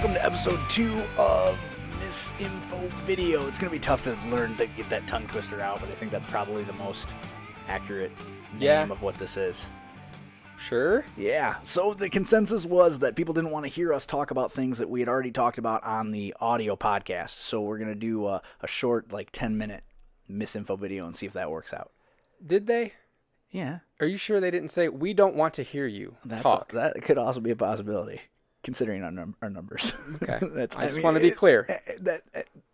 welcome to episode 2 of MisinfoVideo. It's going to be tough to learn to get that tongue twister out, but I think that's probably the most accurate name of what this is. Sure. Yeah, so the consensus was that people didn't want to hear us talk about things that we had already talked about on the audio podcast, so we're going to do a short, 10-minute MisinfoVideo and see if that works out. Did they? Yeah. Are you sure they didn't say, we don't want to hear you talk? That could also be a possibility, considering our numbers. Okay. I just want to be clear.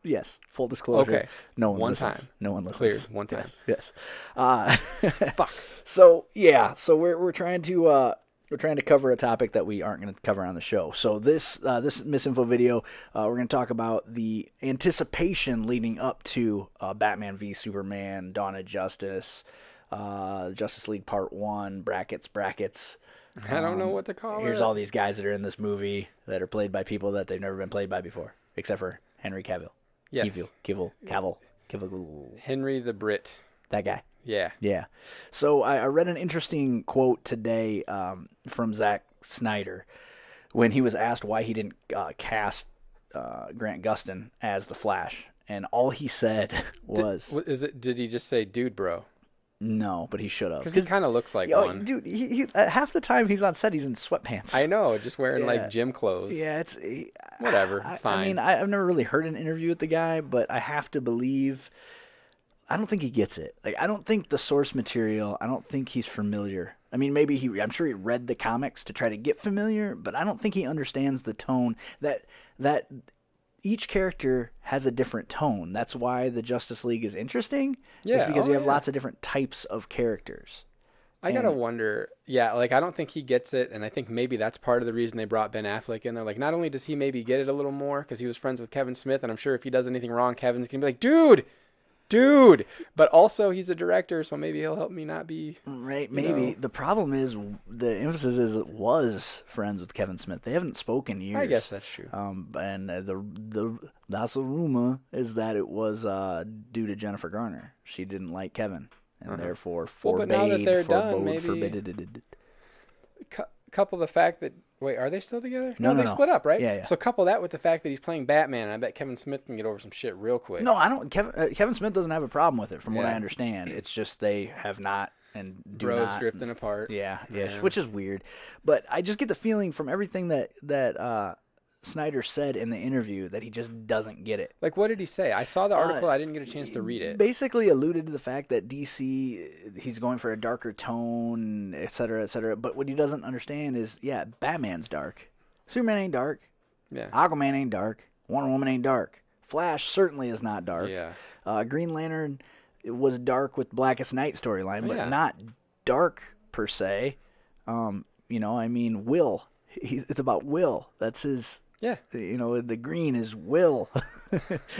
Yes, full disclosure. Okay. No one listens. Time. No one listens. Clear. One time. Yes. Fuck. So we're trying to cover a topic that we aren't going to cover on the show. So this MisinfoVideo, we're going to talk about the anticipation leading up to Batman v Superman, Dawn of Justice, Justice League Part 1, brackets. I don't know what to call it. Here's all these guys that are in this movie that are played by people that they've never been played by before, except for Henry Cavill. Yes. Cavill. Henry the Brit. That guy. Yeah. Yeah. So I read an interesting quote today from Zack Snyder when he was asked why he didn't cast Grant Gustin as the Flash, and all he said was, Did he just say, dude, bro? No, but he should have. Because he kind of looks like one. Dude, he half the time he's on set, he's in sweatpants. I know, just wearing gym clothes. Yeah, whatever. It's fine. I mean, I've never really heard an interview with the guy, but I have to believe. I don't think he gets it. I don't think the source material. I don't think he's familiar. I mean, maybe I'm sure he read the comics to try to get familiar, but I don't think he understands the tone that each character has a different tone. That's why the Justice League is interesting. Yeah, is because you have lots of different types of characters. I gotta wonder. Yeah, I don't think he gets it, and I think maybe that's part of the reason they brought Ben Affleck in there. Not only does he maybe get it a little more because he was friends with Kevin Smith, and I'm sure if he does anything wrong, Kevin's gonna be like, dude, but also he's a director, so maybe he'll help me not be right. Maybe the problem is the emphasis is it was friends with Kevin Smith. They haven't spoken in years. I guess that's true. And that's a rumor is that it was due to Jennifer Garner. She didn't like Kevin, and therefore forbade. But now that they're done, maybe forbidden. Couple the fact that are they still together? No, they split up, right? Yeah. So couple that with the fact that he's playing Batman, and I bet Kevin Smith can get over some shit real quick. No, I don't. Kevin Smith doesn't have a problem with it, from what I understand. It's just they have not and do Bros not. drifting apart. Yeah, which is weird. But I just get the feeling from everything that Snyder said in the interview that he just doesn't get it. What did he say? I saw the article. I didn't get a chance to read it. Basically alluded to the fact that DC, he's going for a darker tone, et cetera, et cetera. But what he doesn't understand is, Batman's dark. Superman ain't dark. Yeah. Aquaman ain't dark. Wonder Woman ain't dark. Flash certainly is not dark. Yeah. Green Lantern was dark with Blackest Night storyline, but not dark per se. Will. It's about Will. That's his... Yeah. The green is will.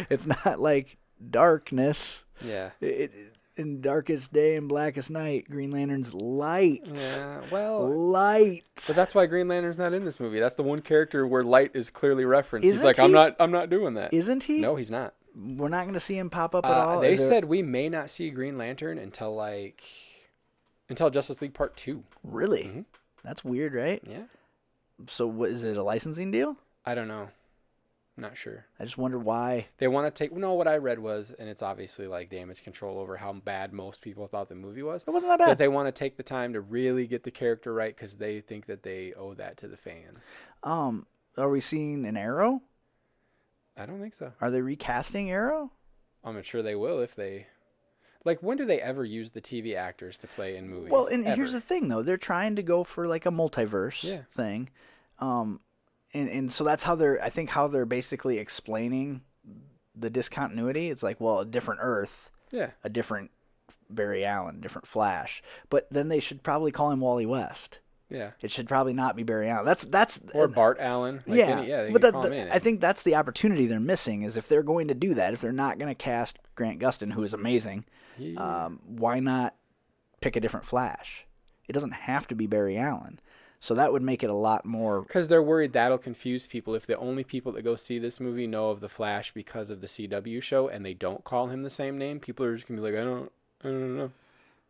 It's not like darkness. Yeah. In Darkest Day and Blackest Night, Green Lantern's light. Yeah, well. Light. But that's why Green Lantern's not in this movie. That's the one character where light is clearly referenced. Isn't he's like, he? I'm not doing that. Isn't he? No, he's not. We're not going to see him pop up at all? They said we may not see Green Lantern until Justice League Part 2. Really? Mm-hmm. That's weird, right? Yeah. So what is it, a licensing deal? I don't know. I'm not sure. I just wonder why. They want to take... No, what I read was, and it's obviously damage control over how bad most people thought the movie was. It wasn't that bad. That they want to take the time to really get the character right because they think that they owe that to the fans. Are we seeing an Arrow? I don't think so. Are they recasting Arrow? I'm sure they will if they... when do they ever use the TV actors to play in movies? Well, and here's the thing, though. They're trying to go for a multiverse thing. And so that's how they're basically explaining the discontinuity. It's a different Earth, a different Barry Allen, different Flash. But then they should probably call him Wally West. Yeah, it should probably not be Barry Allen. That's or Bart Allen. I think that's the opportunity they're missing. Is if they're going to do that, if they're not going to cast Grant Gustin, who is amazing, why not pick a different Flash? It doesn't have to be Barry Allen. So that would make it a lot more... Because they're worried that'll confuse people. If the only people that go see this movie know of the Flash because of the CW show and they don't call him the same name, people are just going to be like, I don't know.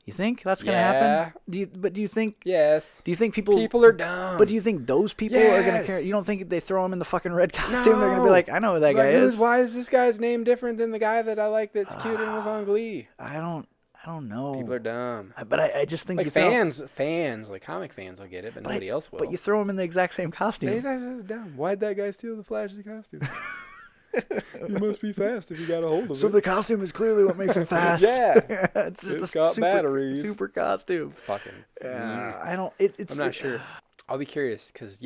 You think that's gonna Yeah. happen? Do you think? Yes. Do you think people? People are dumb. But do you think those people are gonna care? Yes. You don't think they throw him in the fucking red costume? They're gonna be No. like, I know who that guy Like, is. why is this guy's name different than the guy that I like that's cute and was on Glee? I don't know. People are dumb. But I just think Like you throw, fans, like comic fans will get it, but nobody else will. But you throw him in the exact same costume. That's dumb. Why'd that guy steal the Flash's costume? You must be fast if you got a hold of So it. the costume is clearly what makes him fast. Yeah. It's just It's a got super, batteries. super costume. Fucking. I don't. It's. I'm not sure. I'll be curious because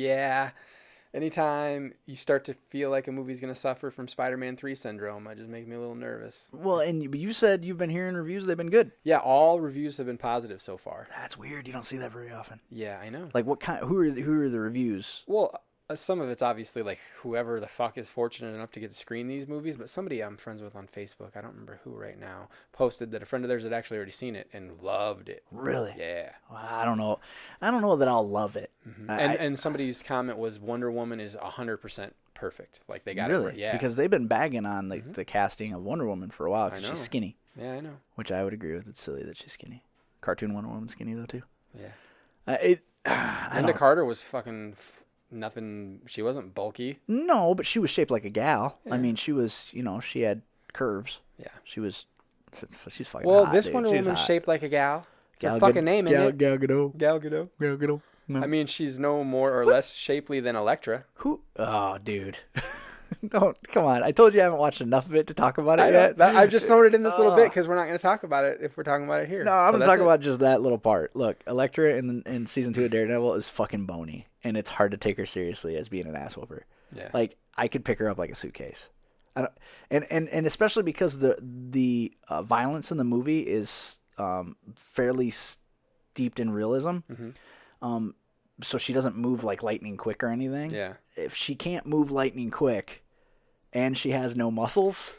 anytime you start to feel like a movie's gonna suffer from Spider-Man 3 syndrome, it just makes me a little nervous. Well, and you said you've been hearing reviews; they've been good. Yeah, all reviews have been positive so far. That's weird. You don't see that very often. Yeah, I know. Like what kind? Who are the reviews? Well, some of it's obviously like whoever the fuck is fortunate enough to get to screen these movies, but somebody I'm friends with on Facebook, I don't remember who right now, posted that a friend of theirs had actually already seen it and loved it. Really? Yeah. Well, I don't know. I don't know that I'll love it. Mm-hmm. And somebody's comment was Wonder Woman is 100% perfect. Like they got it right. Yeah. Because they've been bagging on the casting of Wonder Woman for a while because she's skinny. Yeah, I know. Which I would agree with. It's silly that she's skinny. Cartoon Wonder Woman's skinny though too. Yeah. Linda Carter was fucking nothing. She wasn't bulky. No, but she was shaped like a gal. Yeah. I mean, she was. She had curves. Yeah. She's fucking. Well, hot, this dude. Wonder She's Woman's hot. shaped like a gal. It's Gal her fucking name, isn't it? Gal Gadot. Gal Gadot. Gal Gadot. No. I mean, she's no more or less shapely than Elektra. Who? Oh, dude. Don't come on. I told you I haven't watched enough of it to talk about it yet. I've just thrown it in this little bit because we're not going to talk about it if we're talking about it here. No, I'm going to talk about just that little part. Look, Elektra in season 2 of Daredevil is fucking bony, and it's hard to take her seriously as being an ass whooper. Yeah. Like, I could pick her up like a suitcase. And especially because the violence in the movie is fairly steeped in realism. Mm-hmm. So she doesn't move like lightning quick or anything. Yeah. If she can't move lightning quick and she has no muscles,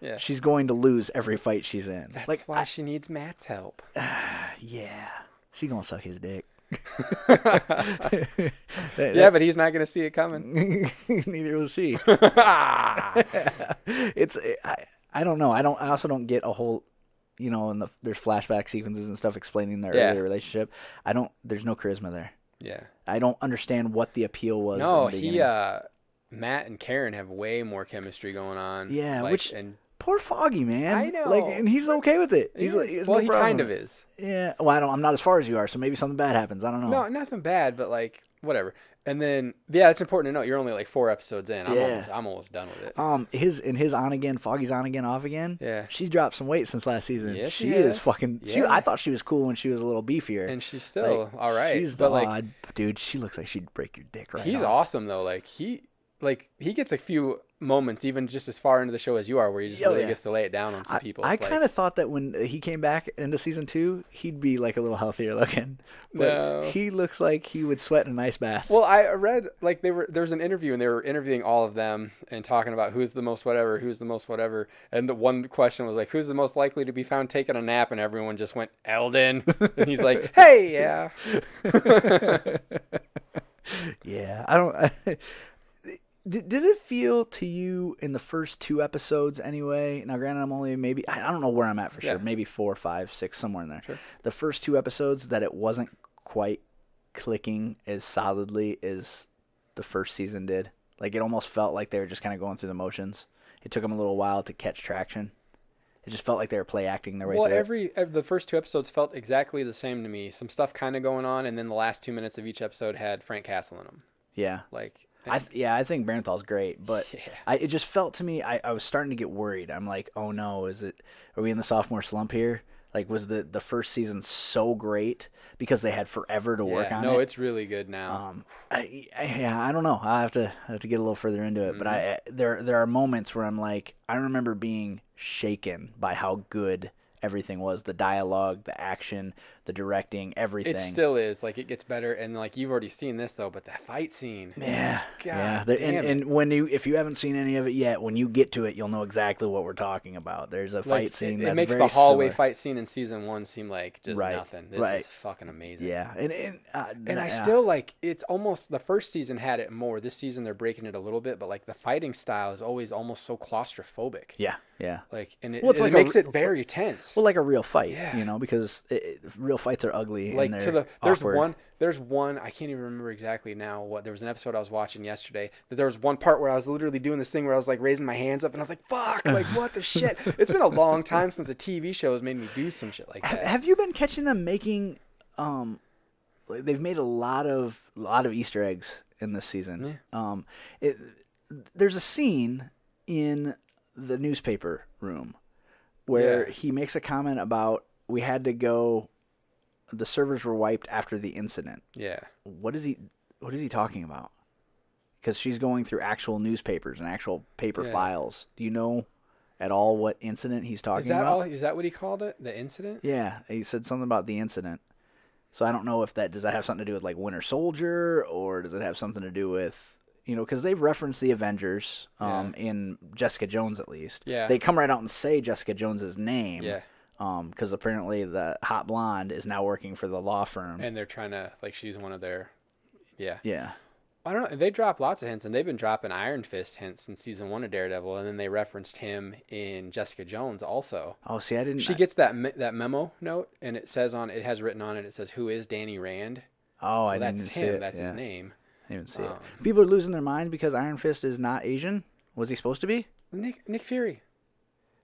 Yeah. she's going to lose every fight she's in. That's why she needs Matt's help. Yeah. She gonna suck his dick. Yeah, but he's not going to see it coming. Neither will she. It's I don't know. I also don't get a whole, and there's flashback sequences and stuff explaining their earlier relationship. There's no charisma there. Yeah. I don't understand what the appeal was. No, in the beginning. Matt and Karen have way more chemistry going on. Yeah, and poor Foggy, man. I know. Like, and he's okay with it. He's like, well, he kind of is. Yeah. Well, I'm not as far as you are, so maybe something bad happens. I don't know. No, nothing bad, but like whatever. And then it's important to note you're only like 4 episodes in. I'm almost done with it. His on again, Foggy's on again, off again. Yeah. She's dropped some weight since last season. Yes, she is fucking. Yeah. I thought she was cool when she was a little beefier. And she's still all right. She's dude. She looks like she'd break your dick right. He's awesome though. Like he gets a few moments, even just as far into the show as you are, where he just really gets to lay it down on some people. I kind of thought that when he came back into season 2, he'd be like a little healthier looking. But no. He looks like he would sweat in an ice bath. Well, I read like there was an interview and they were interviewing all of them and talking about who's the most whatever, and the one question was like, who's the most likely to be found taking a nap, and everyone just went Eldon, and he's like, hey, yeah. Yeah, I don't. Did it feel to you in the first 2 episodes anyway? Now, granted, I'm only I don't know where I'm at for sure. Maybe 4, 5, 6, somewhere in there. Sure. The first 2 episodes that it wasn't quite clicking as solidly as the first season did. Like, it almost felt like they were just kind of going through the motions. It took them a little while to catch traction. It just felt like they were play acting their way through. Well, the first 2 episodes felt exactly the same to me. Some stuff kind of going on, and then the last 2 minutes of each episode had Frank Castle in them. Yeah. Like... I think Barenthal's great, but it just felt to me, I was starting to get worried. I'm like, oh no, are we in the sophomore slump here? Like, was the first season so great because they had forever to work on it? No, it's really good now. I don't know. I have to get a little further into it, but there are moments where I'm like, I remember being shaken by how good everything was. The dialogue, the action, the directing, everything. It still is. Like, it gets better, and like you've already seen this though, but that fight scene. Yeah. God damn. And if you haven't seen any of it yet, when you get to it, you'll know exactly what we're talking about. There's a fight scene that's it makes very the hallway similar. fight scene in season 1 seem like just nothing. This is fucking amazing. Yeah. And I still like, it's almost, the first season had it more. This season they're breaking it a little bit, but like the fighting style is always almost so claustrophobic. Yeah. Yeah. Like, and Well, it's it like makes it very tense. Well, like a real fight, Yeah. you know, because real fights are ugly Like and to they're the there's awkward. one I can't even remember exactly now what there was an episode I was watching yesterday that there was one part where I was literally doing this thing where I was like raising my hands up and I was like, fuck, like what the shit. It's been a long time since a TV show has made me do some shit like that. Have you been catching them making? Like, they've made a lot of Easter eggs in this season. Yeah. There's a scene in the newspaper room where he makes a comment about we had to go. The servers were wiped after the incident. Yeah. What is he talking about? Because she's going through actual newspapers and actual paper files. Do you know at all what incident he's talking about? Is that what he called it? The incident? Yeah, he said something about the incident. So I don't know if does that have something to do with like Winter Soldier, or does it have something to do with, you know, because they've referenced the Avengers in Jessica Jones at least. Yeah. They come right out and say Jessica Jones's name. Yeah. Because apparently the hot blonde is now working for the law firm. And they're trying to, like, she's one of their, Yeah. I don't know. They drop lots of hints, and they've been dropping Iron Fist hints in season 1 of Daredevil, and then they referenced him in Jessica Jones also. Oh, see, I didn't. She gets that memo note, and it has written on it, it says, "Who is Danny Rand?" Oh, Well, I didn't that's see him. it. That's his name. I didn't see it. People are losing their minds because Iron Fist is not Asian. Was he supposed to be? Nick Fury.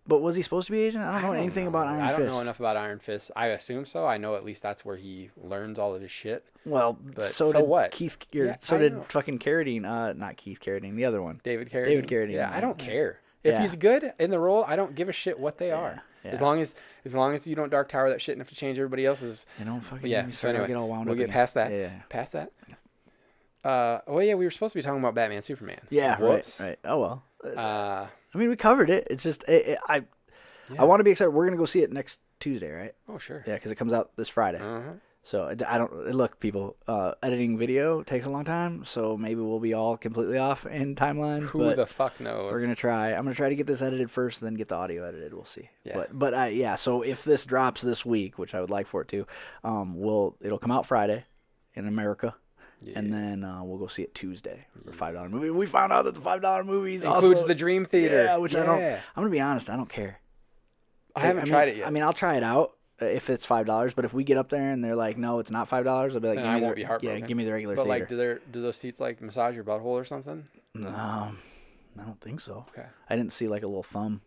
But was he supposed to be Asian? I don't know anything about Iron Fist. I don't know enough about Iron Fist. I assume so. I know at least that's where he learns all of his shit. Well, but so did what? So did know. fucking Carradine. Not Keith Carradine. The other one. David Carradine. David Carradine. Yeah, I don't care. If he's good in the role, I don't give a shit what they are. Yeah. As long as you don't Dark Tower that shit and have to change everybody else's. You don't fucking. Yeah. So anyway, get all wound we'll up get again. past that. Yeah. Past that. We were supposed to be talking about Batman Superman. Yeah. Whoops. Right. Oh well. I I mean, we covered it. It's just I want to be excited. We're gonna go see it next Tuesday, right? Oh sure. Yeah, because it comes out this Friday. Uh-huh. So I don't look, people. Editing video takes a long time, so maybe we'll be all completely off in timelines. Who the fuck knows? We're gonna try. I'm gonna try to get this edited first, then get the audio edited. We'll see. Yeah. But So if this drops this week, which I would like for it to, it'll come out Friday in America. Yeah. And then we'll go see it Tuesday for $5 movie. We found out that the $5 movies includes also, the Dream Theater. Yeah, which I don't. I'm gonna be honest. I don't care. I haven't tried it yet. I mean, I'll try it out if it's $5. But if we get up there and they're like, "No, it's not $5," I'll be like, Then I won't be heartbroken. Yeah, give me the regular But theater. like, do those seats like massage your butthole or something? I don't think so. Okay. I didn't see like a little thumb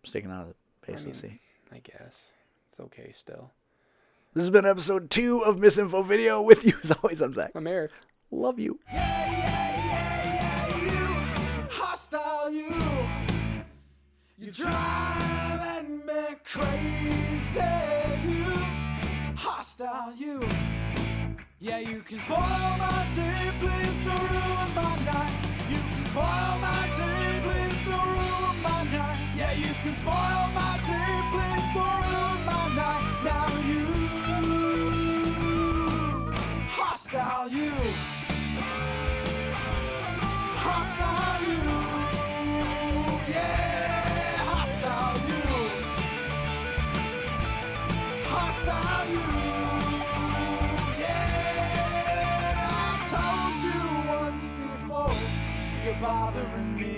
sticking out of the base of the seat. I guess it's okay still. This has been episode 2 of MisinfoVideo. With you as always, I'm Zach. I'm Eric. Love you. You hostile you. You're driving me crazy. You hostile you. Yeah, you can spoil my day, please don't ruin my night. You can spoil my day, please don't ruin my night. Yeah, you can spoil my day, please don't ruin my night. Now you hostile you. Hostile you, yeah, hostile you, hostile you, yeah. I told you once before, you're bothering me.